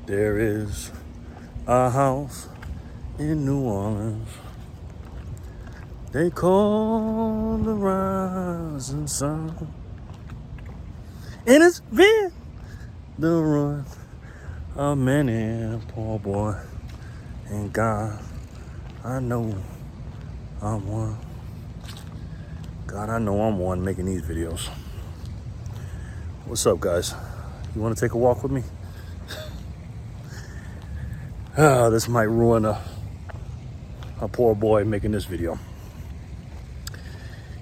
There is a house in New Orleans they call the rising sun, and it's been the run of many poor boy. And God, I know I'm one. God, I know I'm one making these videos. What's up, guys? You want to take a walk with me? This might ruin a poor boy making this video.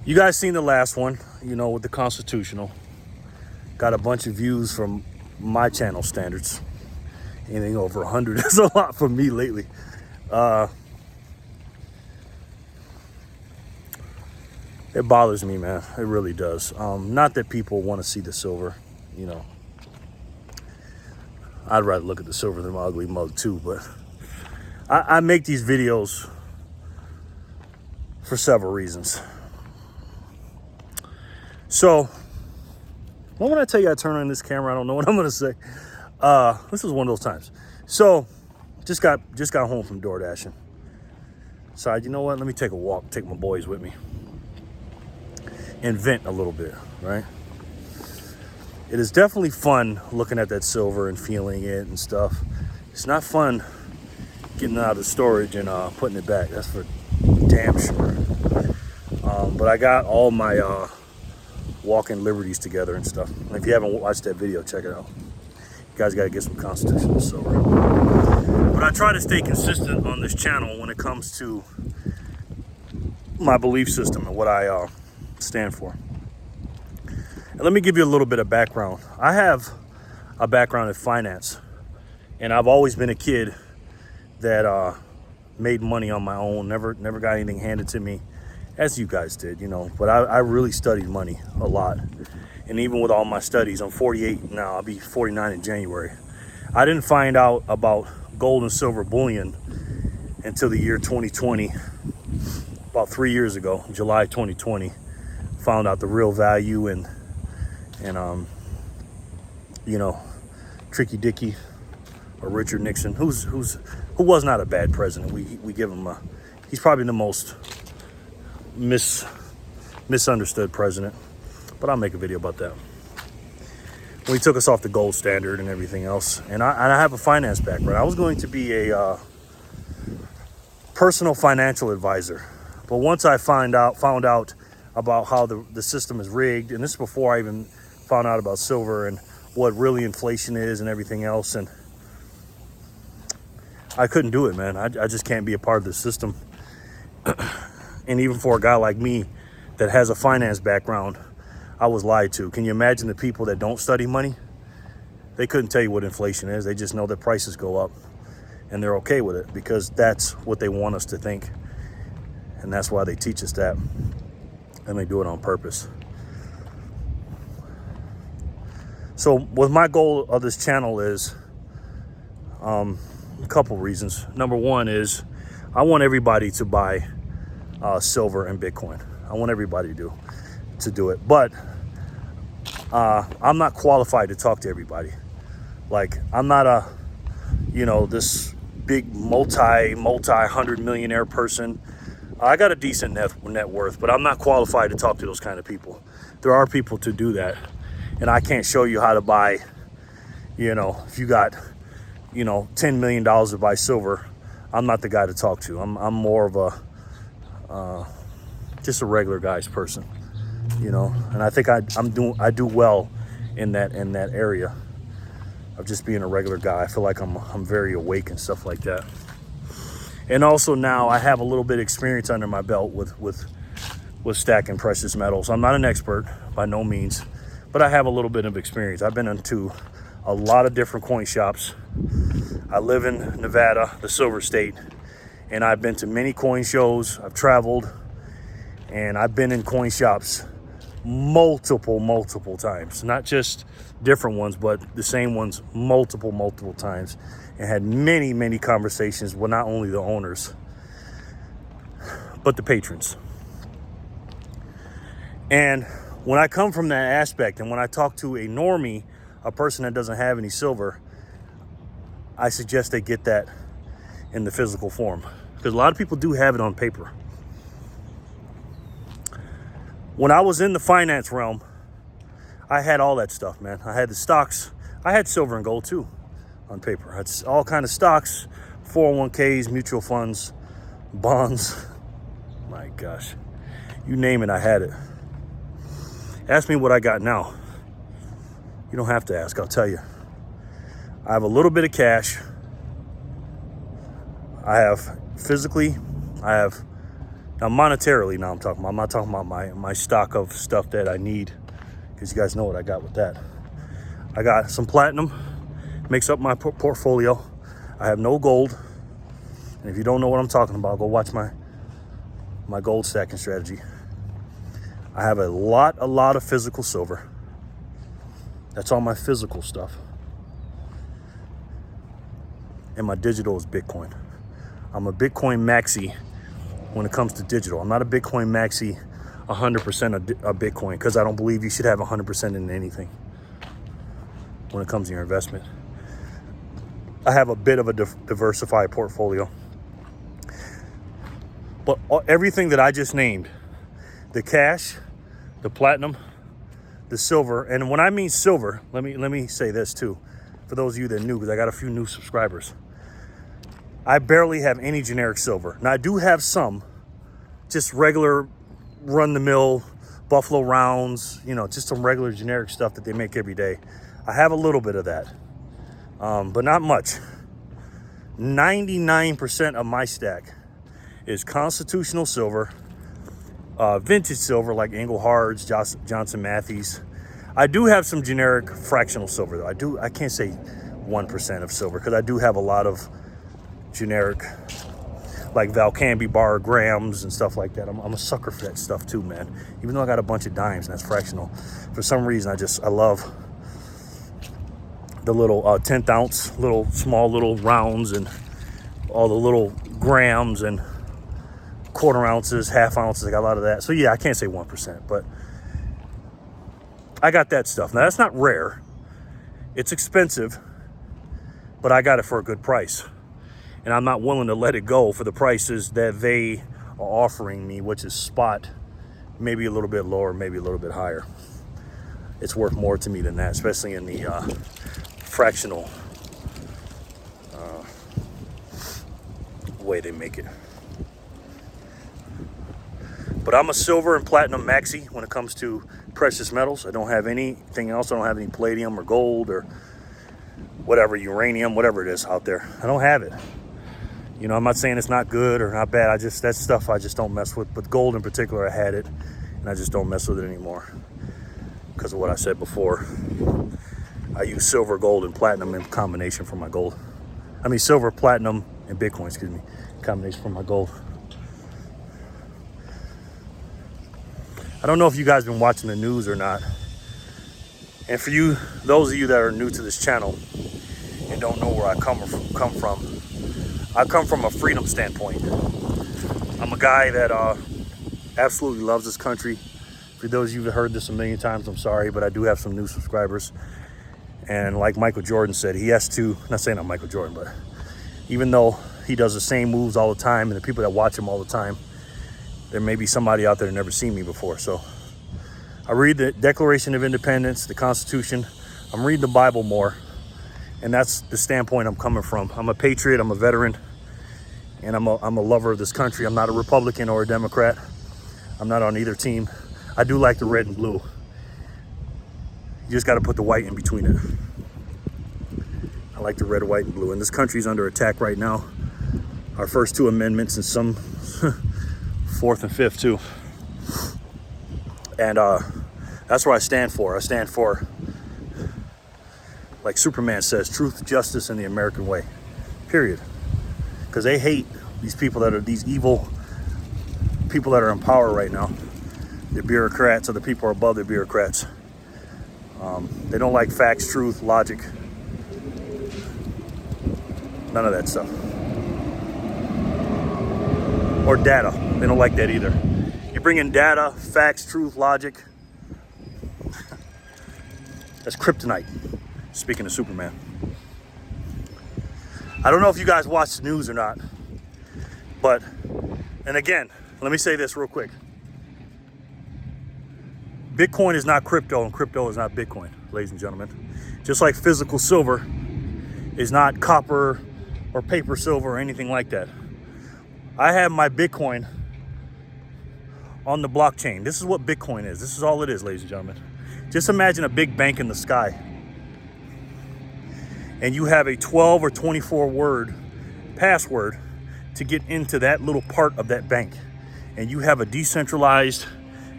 You guys seen the last one, with the constitutional. Got a bunch of views from my channel standards. Anything over 100 is a lot for me lately. It bothers me, man. It really does. Not that people want to see the silver, I'd rather look at the silver than my ugly mug too, but I make these videos for several reasons. So, when I tell you I turn on this camera, I don't know what I'm gonna say. This is one of those times. So, just got home from door dashing. Decided, you know what? Let me take a walk, take my boys with me, and vent a little bit, right? It is definitely fun looking at that silver and feeling it and stuff. It's not fun getting it out of storage and putting it back. That's for damn sure. But I got all my walking liberties together and stuff. And if you haven't watched that video, check it out. You guys got to get some constitutional silver. But I try to stay consistent on this channel when it comes to my belief system and what I stand for. And let me give you a little bit of background. I have a background in finance, and I've always been a kid that made money on my own, never got anything handed to me, as you guys did, But I really studied money a lot. And even with all my studies, I'm 48 now, I'll be 49 in January. I didn't find out about gold and silver bullion until the year 2020, about 3 years ago, July 2020. Found out the real value and Tricky Dicky or Richard Nixon, who was not a bad president. We give him he's probably the most misunderstood president, but I'll make a video about that. When he took us off the gold standard and everything else, and I have a finance background. I was going to be a personal financial advisor, but once I found out about how the system is rigged, and this is before I even found out about silver and what really inflation is and everything else, and I couldn't do it, man. I just can't be a part of the system. And even for a guy like me that has a finance background, I was lied to. Can you imagine the people that don't study money? They couldn't tell you what inflation is. They just know that prices go up, and they're okay with it because that's what they want us to think, and that's why they teach us that. And they do it on purpose. So what my goal of this channel is a couple reasons. Number one is I want everybody to buy silver and Bitcoin. I want everybody to do it. But I'm not qualified to talk to everybody. Like, I'm not this big multi-hundred millionaire person. I got a decent net worth, but I'm not qualified to talk to those kind of people. There are people to do that, and I can't show you how to buy, if you got, $10 million to buy silver, I'm not the guy to talk to. I'm more of just a regular guy's person, and I think I do well in that area of just being a regular guy. I feel like I'm very awake and stuff like that. And also now I have a little bit of experience under my belt with stacking precious metals. I'm not an expert by no means, but I have a little bit of experience. I've been into a lot of different coin shops. I live in Nevada, the silver state, and I've been to many coin shows. I've traveled, and I've been in coin shops multiple times. Not just different ones, but the same ones multiple times. And had many conversations with not only the owners, but the patrons. And when I come from that aspect, and when I talk to a normie, a person that doesn't have any silver, I suggest they get that in the physical form, because a lot of people do have it on paper. When I was in the finance realm, I had all that stuff, man. I had the stocks. I had silver and gold too on paper. I had all kind of stocks, 401ks, mutual funds, bonds. My gosh, you name it, I had it. Ask me what I got now. You don't have to ask, I'll tell you. I have a little bit of cash. I have physically, now monetarily, now I'm talking about. I'm not talking about my stock of stuff that I need, because you guys know what I got with that. I got some platinum, makes up my portfolio. I have no gold. And if you don't know what I'm talking about, go watch my gold stacking strategy. I have a lot of physical silver. That's all my physical stuff. And my digital is Bitcoin. I'm a Bitcoin maxi when it comes to digital. I'm not a Bitcoin maxi 100% of Bitcoin, because I don't believe you should have 100% in anything when it comes to your investment. I have a bit of a diversified portfolio. But everything that I just named, the cash, the platinum, the silver, and when I mean silver, let me say this too, for those of you that are new, because I got a few new subscribers. I barely have any generic silver. Now I do have some, just regular run-the-mill Buffalo rounds, just some regular generic stuff that they make every day. I have a little bit of that, but not much. 99% of my stack is constitutional silver, vintage silver like Englehards, Johnson Matthey's. I do have some generic fractional silver though. I can't say 1% of silver, because I do have a lot of generic, like Valcambi bar grams and stuff like that. I'm a sucker for that stuff too, man. Even though I got a bunch of dimes and that's fractional, for some reason I love the little 10th ounce, small little rounds, and all the little grams and quarter ounces, half ounces. I got a lot of that. So yeah, I can't say 1%, but I got that stuff. Now that's not rare. It's expensive, but I got it for a good price. And I'm not willing to let it go for the prices that they are offering me, which is spot, maybe a little bit lower, maybe a little bit higher. It's worth more to me than that, especially in the fractional way they make it. But I'm a silver and platinum maxi when it comes to precious metals. I don't have anything else. I don't have any palladium or gold or whatever, uranium, whatever it is out there. I don't have it. I'm not saying it's not good or not bad. That stuff I just don't mess with. But gold in particular, I had it, and I just don't mess with it anymore because of what I said before. I use silver, gold, and platinum in combination for my gold. Silver, platinum, and Bitcoin, combination for my gold. I don't know if you guys been watching the news or not. And for those of you that are new to this channel and don't know where I come from, I come from a freedom standpoint. I'm a guy that absolutely loves this country. For those of you that heard this a million times, I'm sorry, but I do have some new subscribers. And like Michael Jordan said, he has to, not saying I'm Michael Jordan, but even though he does the same moves all the time, and the people that watch him all the time, there may be somebody out there that never seen me before. So I read the Declaration of Independence, the Constitution. I'm reading the Bible more. And that's the standpoint I'm coming from. I'm a patriot, I'm a veteran, and I'm a lover of this country. I'm not a Republican or a Democrat. I'm not on either team. I do like the red and blue. You just got to put the white in between it. I like the red, white, and blue. And this country's under attack right now. Our first two amendments and some fourth and fifth too. And that's what I stand for. I stand for, like Superman says, truth, justice, and the American way. Period. Because they hate these people these evil people that are in power right now. The bureaucrats, or the people are above the bureaucrats. They don't like facts, truth, logic. None of that stuff. Or data. They don't like that either. You bring in data, facts, truth, logic. That's kryptonite. Speaking of Superman. I don't know if you guys watch the news or not, but, and again, let me say this real quick. Bitcoin is not crypto, and crypto is not Bitcoin, ladies and gentlemen. Just like physical silver is not copper or paper silver or anything like that. I have my Bitcoin on the blockchain. This is what Bitcoin is. This is all it is, ladies and gentlemen. Just imagine a big bank in the sky, and you have a 12 or 24 word password to get into that little part of that bank. And you have a decentralized,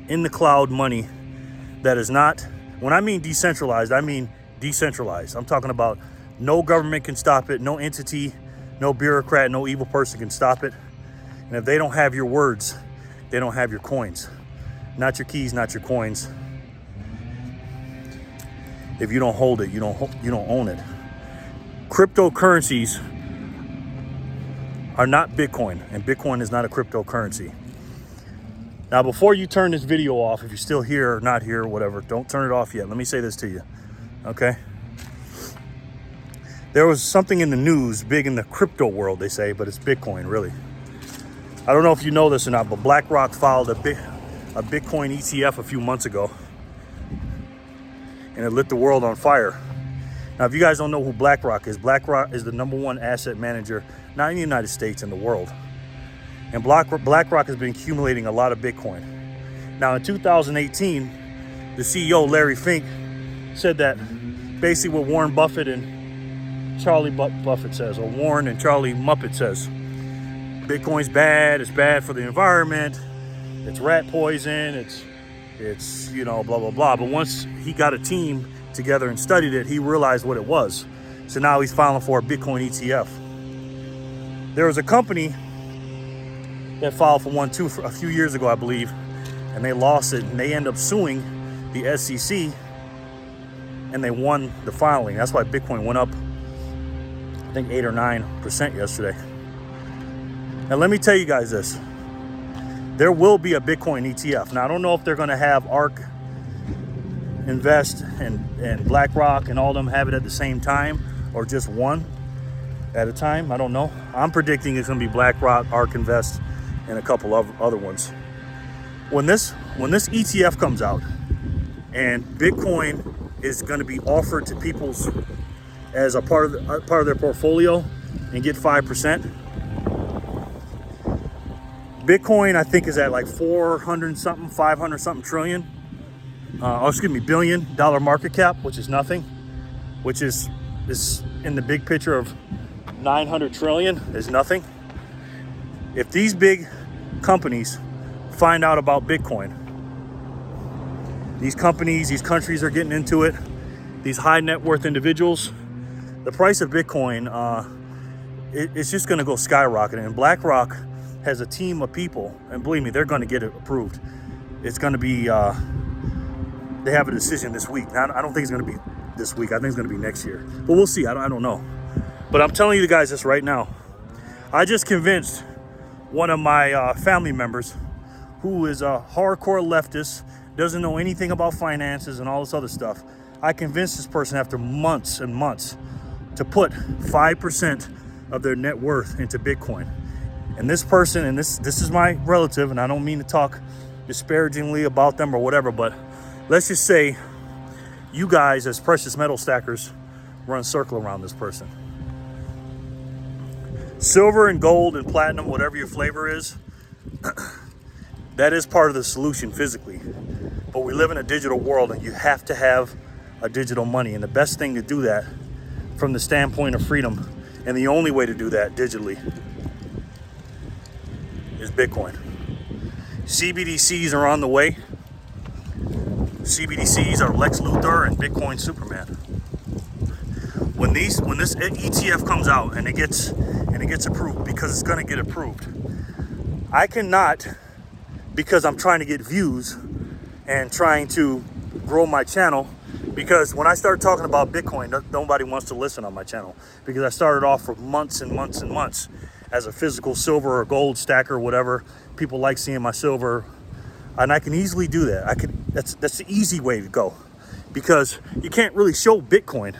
in the cloud money that is not, when I mean decentralized, I mean decentralized. I'm talking about no government can stop it, no entity, no bureaucrat, no evil person can stop it. And if they don't have your words, they don't have your coins. Not your keys, not your coins. If you don't hold it, you don't own it. Cryptocurrencies are not Bitcoin, and Bitcoin is not a cryptocurrency. Now, before you turn this video off, if you're still here or not here or whatever, don't turn it off yet. Let me say this to you, okay? There was something in the news, big in the crypto world, they say, but it's Bitcoin, really. I don't know if you know this or not, but BlackRock filed a Bitcoin ETF a few months ago, and it lit the world on fire. Now, if you guys don't know who BlackRock is the #1 asset manager, not in the United States, in the world. And BlackRock has been accumulating a lot of Bitcoin. Now, in 2018, the CEO, Larry Fink, said that basically what Warren Buffett and Charlie Buffett says, or Warren and Charlie Muppet says. Bitcoin's bad, it's bad for the environment, it's rat poison, it's you know, blah, blah, blah. But once he got a team together and studied it, he realized what it was. So now he's filing for a Bitcoin ETF. There was a company that filed for one too a few years ago, I believe, and they lost it, and they end up suing the SEC, and they won the filing. That's why Bitcoin went up, I think 8 or 9% yesterday. Now let me tell you guys this. There will be a Bitcoin ETF. Now I don't know if they're going to have ARK Invest and BlackRock and all of them have it at the same time, or just one at a time. I don't know. I'm predicting it's going to be BlackRock, ARK Invest, and a couple of other ones. When this ETF comes out and Bitcoin is going to be offered to people as a part of their portfolio and get 5%. Bitcoin, I think, is at like 400 something, 500 something trillion. $1 billion market cap, which is nothing, which is in the big picture of 900 trillion is nothing. If these big companies find out about Bitcoin, these companies, these countries are getting into it, these high net worth individuals, the price of Bitcoin, it's just going to go skyrocketing. And BlackRock has a team of people, and believe me, they're going to get it approved. It's going to be, they have a decision this week. Now, I don't think it's going to be this week. I think it's going to be next year. But we'll see. I don't know. But I'm telling you guys this right now. I just convinced one of my family members, who is a hardcore leftist, doesn't know anything about finances and all this other stuff. I convinced this person after months and months to put 5% of their net worth into Bitcoin. And this person, and this is my relative, and I don't mean to talk disparagingly about them or whatever, but let's just say you guys as precious metal stackers run a circle around this person. Silver and gold and platinum, whatever your flavor is, that is part of the solution physically. But we live in a digital world, and you have to have a digital money. And the best thing to do that from the standpoint of freedom, and the only way to do that digitally, is Bitcoin. CBDCs are on the way. CBDCs are Lex Luthor and Bitcoin Superman. When this ETF comes out and it gets approved, because it's going to get approved, I cannot, because I'm trying to get views and trying to grow my channel, because when I start talking about Bitcoin, nobody wants to listen on my channel, because I started off for months and months and months as a physical silver or gold stacker or whatever. People like seeing my silver, and I can easily do that. That's the easy way to go, because you can't really show Bitcoin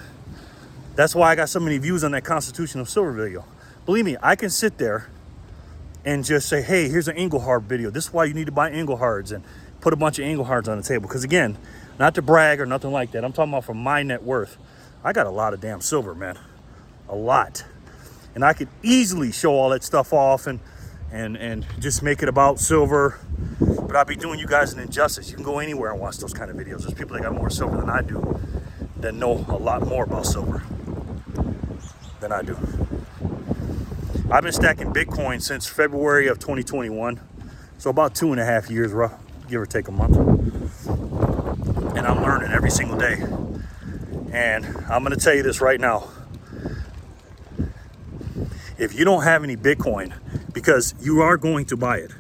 That's why I got so many views on that Constitution of Silver video. Believe me, I can sit there and just say, hey, here's an Engelhard video. This is why you need to buy Engelhards, and put a bunch of Engelhards on the table. Because again, not to brag or nothing like that. I'm talking about from my net worth. I got a lot of damn silver, man. A lot. And I could easily show all that stuff off and just make it about silver. But I'd be doing you guys an injustice. You can go anywhere and watch those kind of videos. There's people that got more silver than I do, that know a lot more about silver than I do. I've been stacking Bitcoin since February of 2021. So about 2.5 years, rough, give or take a month. And I'm learning every single day. And I'm gonna tell you this right now. If you don't have any Bitcoin, because you are going to buy it,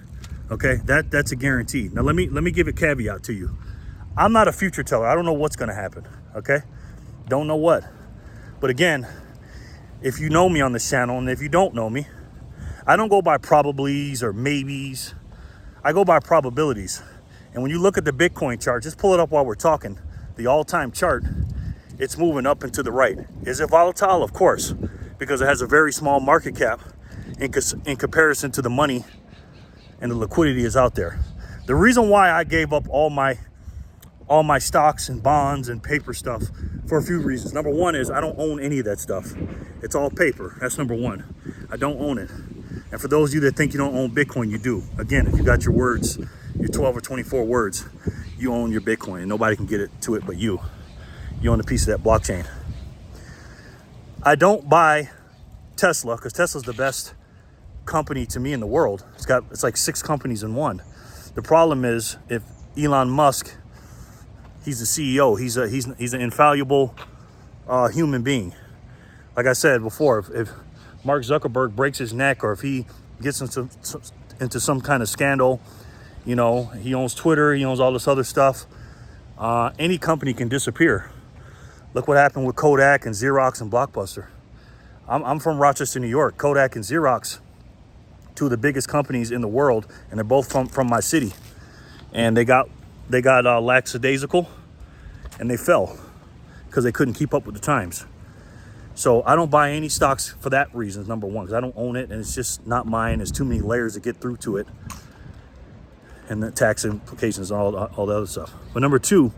okay? That's a guarantee. Now let me give a caveat to you. I'm not a future teller. I don't know what's gonna happen, okay? Don't know what. But again, if you know me on this channel, and if you don't know me, I don't go by probablys or maybes. I go by probabilities. And when you look at the Bitcoin chart, just pull it up while we're talking, the all-time chart, it's moving up and to the right. Is it volatile? Of course, because it has a very small market cap in comparison to the money and the liquidity is out there. The reason why I gave up all my stocks and bonds and paper stuff, for a few reasons. Number one is I don't own any of that stuff. It's all paper. That's number one. I don't own it. And for those of you that think you don't own Bitcoin, you do. Again, if you got your words, your 12 or 24 words, you own your Bitcoin, and nobody can get it to it but you. You own a piece of that blockchain. I don't buy Tesla because Tesla's the best company to me in the world. It's like 6 companies in one. The problem is, if Elon Musk, he's the CEO, he's an infallible human being. Like I said before, if Mark Zuckerberg breaks his neck, or if he gets into some kind of scandal, you know, he owns Twitter, he owns all this other stuff, any company can disappear. Look what happened with Kodak and Xerox and Blockbuster. I'm from Rochester, New York. Kodak and Xerox, 2 of the biggest companies in the world, and they're both from my city. And they got lackadaisical, and they fell because they couldn't keep up with the times. So I don't buy any stocks for that reason, number one, because I don't own it, and it's just not mine. There's too many layers to get through to it, and the tax implications and all the other stuff. But number 2,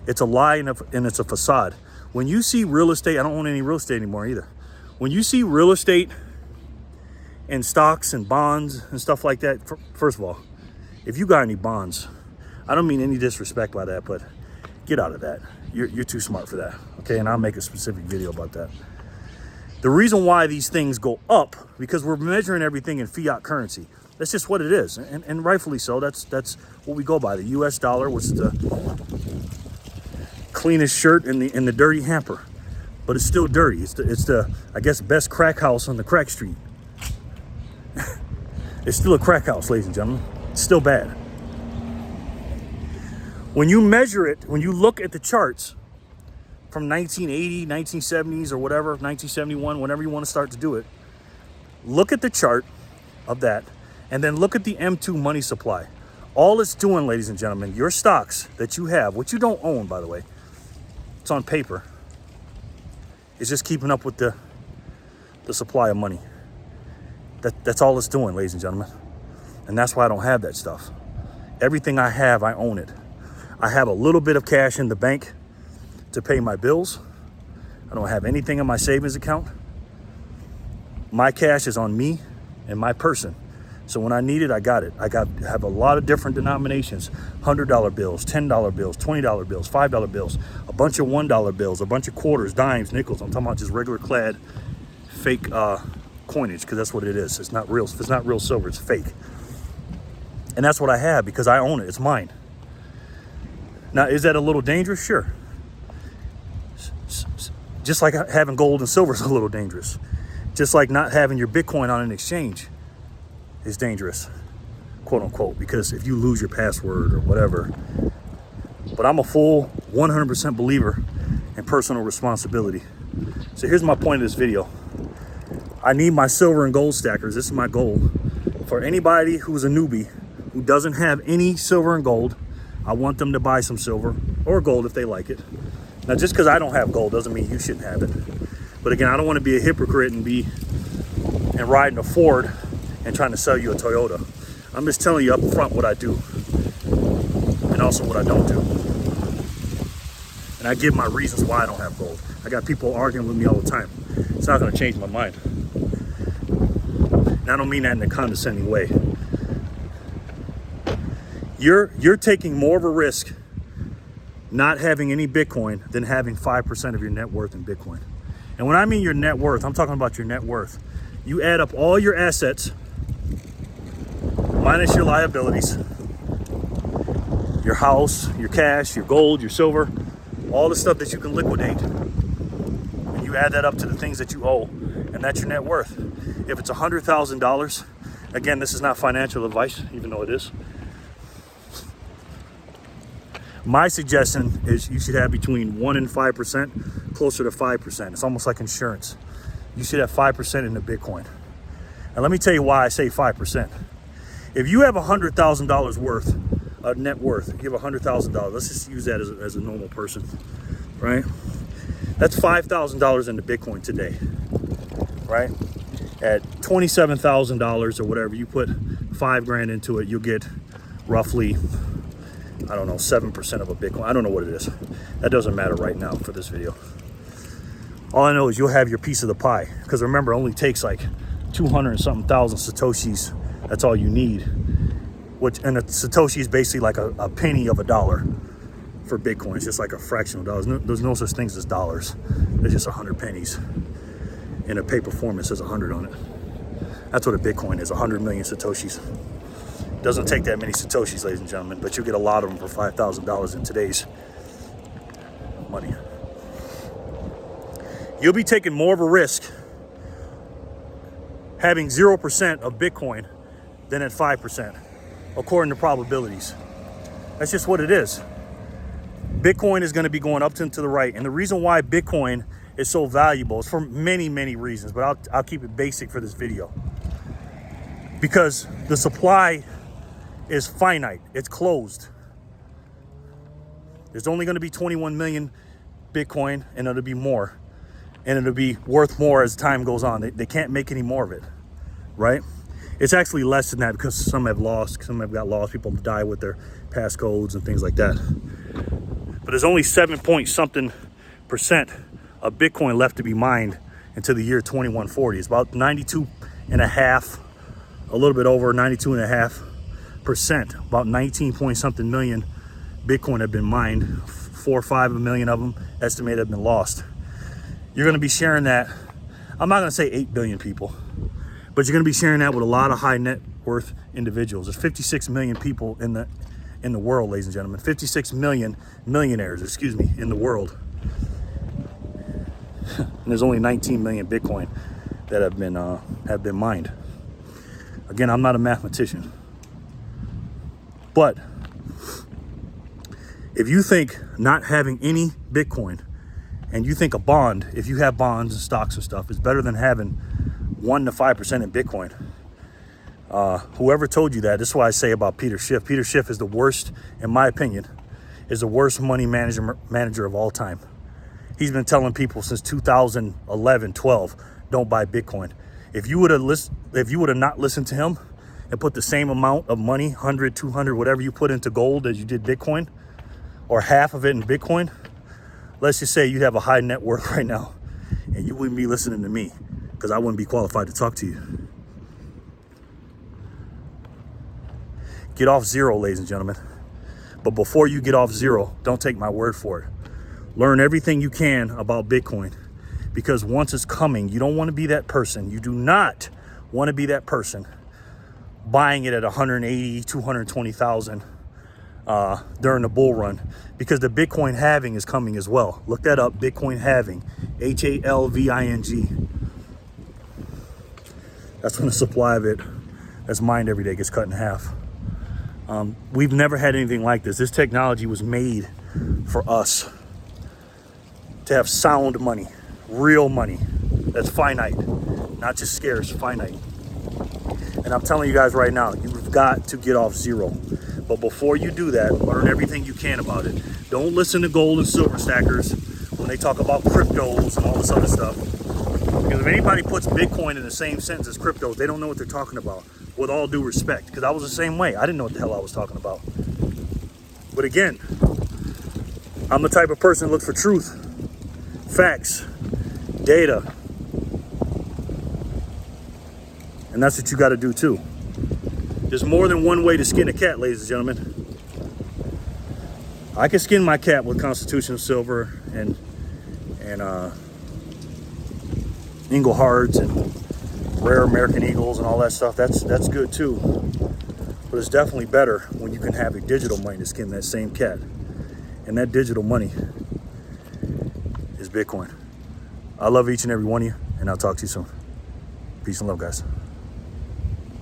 it's a lie and it's a facade. When you see real estate, I don't own any real estate anymore either. When you see real estate and stocks and bonds and stuff like that, first of all, if you got any bonds, I don't mean any disrespect by that, but get out of that. You're too smart for that, okay? And I'll make a specific video about that. The reason why these things go up, because we're measuring everything in fiat currency. That's just what it is, and rightfully so. That's what we go by. The U.S. dollar, which is the cleanest shirt in the dirty hamper, but it's still dirty. It's the I guess best crack house on the crack street. It's still a crack house, ladies and gentlemen. It's still bad. When you measure it, when you look at the charts from 1980, 1970s, or whatever, 1971, whenever you want to start to do it, look at the chart of that, and then look at the M2 money supply. All it's doing, ladies and gentlemen, your stocks that you have, which you don't own, by the way, it's on paper, it's just keeping up with the supply of money. That's all it's doing, ladies and gentlemen. And that's why I don't have that stuff. Everything I have, I own it. I have a little bit of cash in the bank to pay my bills. I don't have anything in my savings account. My cash is on me and my person. So when I need it, I got it. Have a lot of different denominations: $100 bills, $10 bills, $20 bills, $5 bills, a bunch of $1 bills, a bunch of quarters, dimes, nickels. I'm talking about just regular clad fake coinage, because that's what it is. It's not real. If it's not real silver, it's fake. And that's what I have because I own it. It's mine. Now, is that a little dangerous? Sure. Just like having gold and silver is a little dangerous. Just like not having your Bitcoin on an exchange is dangerous, quote unquote, because if you lose your password or whatever. But I'm a full 100% believer in personal responsibility. So here's my point of this video. I need my silver and gold stackers. This is my goal. For anybody who's a newbie who doesn't have any silver and gold, I want them to buy some silver or gold if they like it. Now, just because I don't have gold doesn't mean you shouldn't have it. But again, I don't want to be a hypocrite and riding a Ford and trying to sell you a Toyota. I'm just telling you up front what I do and also what I don't do. And I give my reasons why I don't have gold. I got people arguing with me all the time. It's not going to change my mind. And I don't mean that in a condescending way. You're taking more of a risk not having any Bitcoin than having 5% of your net worth in Bitcoin. And when I mean your net worth, I'm talking about your net worth. You add up all your assets minus your liabilities, your house, your cash, your gold, your silver, all the stuff that you can liquidate. And you add that up to the things that you owe, and that's your net worth. If it's $100,000, again, this is not financial advice, even though it is. My suggestion is you should have between 1% and 5%, closer to 5%. It's almost like insurance. You should have 5% in the Bitcoin. And let me tell you why I say 5%. If you have $100,000 worth of net worth, you have $100,000. Let's just use that as a normal person, right? That's $5,000 in the Bitcoin today, right? At $27,000 or whatever, you put $5,000 into it, you'll get roughly, I don't know, 7% of a Bitcoin. I don't know what it is. That doesn't matter right now for this video. All I know is you'll have your piece of the pie. Because remember, it only takes like 200 and something thousand Satoshis. That's all you need. And a Satoshi is basically like a penny of a dollar for Bitcoin. It's just like a fraction of dollars. There's no such things as dollars. There's just 100 pennies. In a paper form, it says 100 on it. That's what a Bitcoin is, 100 million Satoshis. Doesn't take that many Satoshis, ladies and gentlemen, but you get a lot of them for $5,000 in today's money. You'll be taking more of a risk having 0% of Bitcoin than at 5%, according to probabilities. That's just what it is. Bitcoin is going to be going up and to the right. And the reason why Bitcoin is so valuable is for many, many reasons, but I'll keep it basic for this video. Because the supply is finite. It's closed. There's only going to be 21 million Bitcoin, and it'll be more. And it'll be worth more as time goes on. They can't make any more of it, right? It's actually less than that because some have got lost. People die with their passcodes and things like that. But there's only 7 point something % of Bitcoin left to be mined until the year 2140. It's about 92 and a half, a little bit over 92.5%. About 19 point something million Bitcoin have been mined. 4 or 5 million of them estimated have been lost. You're going to be sharing that. I'm not going to say 8 billion people, but you're going to be sharing that with a lot of high net worth individuals. There's 56 million people in the world, ladies and gentlemen. 56 million millionaires, in the world. And there's only 19 million Bitcoin that have been mined. Again, I'm not a mathematician, but if you think not having any Bitcoin, and you think a bond, if you have bonds and stocks and stuff, is better than having 1 to 5% in Bitcoin. Whoever told you that, this is what I say about Peter Schiff. Peter Schiff is the worst, in my opinion, is the worst money manager of all time. He's been telling people since 2011, 12, don't buy Bitcoin. If you would have not listened to him and put the same amount of money, 100, 200, whatever you put into gold as you did Bitcoin, or half of it in Bitcoin, let's just say you'd have a high net worth right now and you wouldn't be listening to me because I wouldn't be qualified to talk to you. Get off zero, ladies and gentlemen. But before you get off zero, don't take my word for it. Learn everything you can about Bitcoin, because once it's coming, you don't want to be that person. You do not want to be that person buying it at 180, 220,000 during the bull run, because the Bitcoin halving is coming as well. Look that up, Bitcoin halving, HALVING. That's when the supply of it that's mined every day gets cut in half. We've never had anything like this. This technology was made for us to have sound money, real money that's finite, not just scarce, finite. And I'm telling you guys right now, you've got to get off zero. But before you do that, learn everything you can about it. Don't listen to gold and silver stackers when they talk about cryptos and all this other stuff. Because if anybody puts Bitcoin in the same sentence as crypto, they don't know what they're talking about, with all due respect. Because I was the same way. I didn't know what the hell I was talking about. But again, I'm the type of person that looks for truth, facts, data. And that's what you got to do too. There's more than one way to skin a cat, ladies and gentlemen. I can skin my cat with Constitution silver and Eagle Hearts and rare American Eagles and all that stuff. That's good too. But it's definitely better when you can have a digital money to skin that same cat. And that digital money is Bitcoin. I love each and every one of you, and I'll talk to you soon. Peace and love, guys.